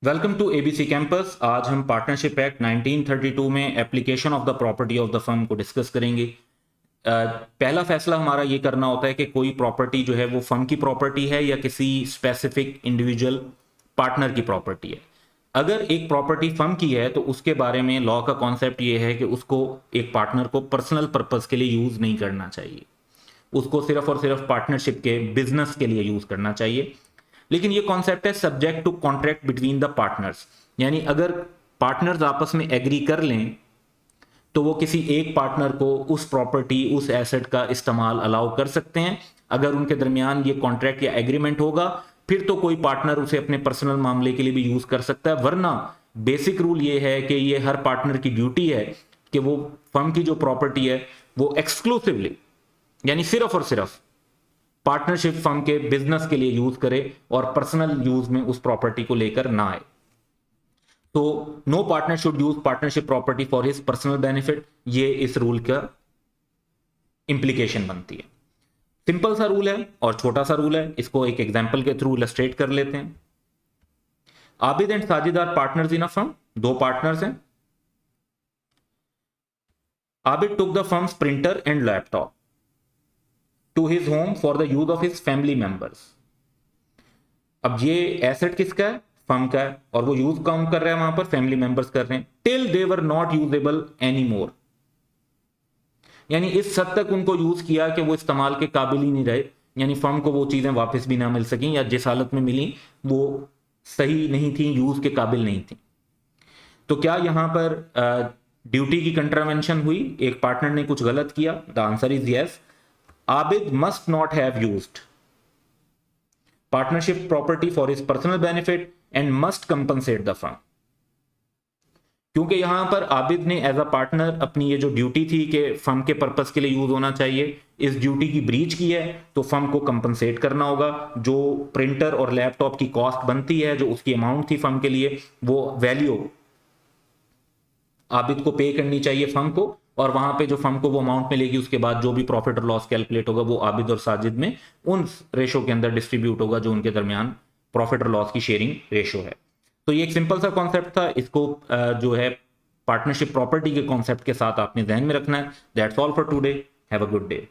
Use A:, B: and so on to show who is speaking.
A: Welcome to ABC campus. आज हम partnership act 1932 में application of the property of the firm को discuss करेंगे। पहला फैसला हमारा ये करना होता है कि कोई प्रॉपर्टी जो है वो फर्म की प्रॉपर्टी है या किसी स्पेसिफिक इंडिविजुअल पार्टनर की प्रॉपर्टी है। अगर एक प्रॉपर्टी फर्म की है तो उसके बारे में लॉ का कॉन्सेप्ट ये है कि उसको एक पार्टनर को पर्सनल पर्पस के लिए यूज नहीं करना चाहिए, उसको सिर्फ और सिर्फ पार्टनरशिप के बिजनेस के लिए यूज करना चाहिए। लेकिन ये कॉन्सेप्ट है subject to contract between the partners, यानी अगर पार्टनर्स आपस में एग्री कर लें तो वो किसी एक पार्टनर को उस प्रॉपर्टी उस एसेट का इस्तेमाल अलाउ कर सकते हैं। अगर उनके दरमियान ये कॉन्ट्रैक्ट या एग्रीमेंट होगा फिर तो कोई पार्टनर उसे अपने पर्सनल मामले के लिए भी यूज कर सकता है, वरना बेसिक रूल ये है कि ये हर पार्टनर की ड्यूटी है कि वो फर्म की जो प्रॉपर्टी है वो एक्सक्लूसिवली यानी सिर्फ और सिर्फ पार्टनरशिप फर्म के बिजनेस के लिए यूज करे और पर्सनल यूज में उस प्रॉपर्टी को लेकर ना आए। तो no partner should use partnership property for his personal benefit, ये इस रूल का इंप्लीकेशन बनती है। सिंपल सा रूल है और छोटा सा रूल है, इसको एक एग्जांपल के थ्रू इलस्ट्रेट कर लेते हैं। Abid and Sajid are partners in a firm, दो पार्टनर्स हैं। Abid took the firm's printer and laptop to his home for the use of his family members. अब ये एसेट किसका है? फर्म का है, और वो यूज कौन कर रहा है? वहां पर फैमिली मेंबर्स कर रहे हैं। Till they were not usable any more, यानी इस हद तक उनको यूज किया कि वो इस्तेमाल के काबिल ही नहीं रहे, यानी फर्म को वो चीजें वापस भी ना मिल सकी या जिस हालत में मिली वो सही नहीं थी, यूज के काबिल नहीं थी। तो क्या यहां पर ड्यूटी की कंट्रावेंशन हुई? एक पार्टनर ने कुछ गलत किया? The answer is yes. Abid must not have used partnership property for his personal benefit and must compensate the firm। क्योंकि यहां पर आबिद ने एज अ पार्टनर अपनी ये जो ड्यूटी थी कि फर्म के पर्पस के लिए यूज होना चाहिए, इस ड्यूटी की ब्रीच की है तो फर्म को कंपनसेट करना होगा। जो प्रिंटर और लैपटॉप की कॉस्ट बनती है, जो उसकी अमाउंट थी फर्म के लिए, वो वैल्यू आबिद को पे करनी चाहिए फर्म को, और वहां पे जो फर्म को वो अमाउंट मिलेगी उसके बाद जो भी प्रॉफिट और लॉस कैलकुलेट होगा वो आबिद और साजिद में उन रेशो के अंदर डिस्ट्रीब्यूट होगा जो उनके दरमियान प्रॉफिट और लॉस की शेयरिंग रेशो है। तो ये एक सिंपल सा कॉन्सेप्ट था, इसको जो है पार्टनरशिप प्रॉपर्टी के कॉन्सेप्ट के साथ आपने ध्यान में रखना है। That's all for today, have a good day.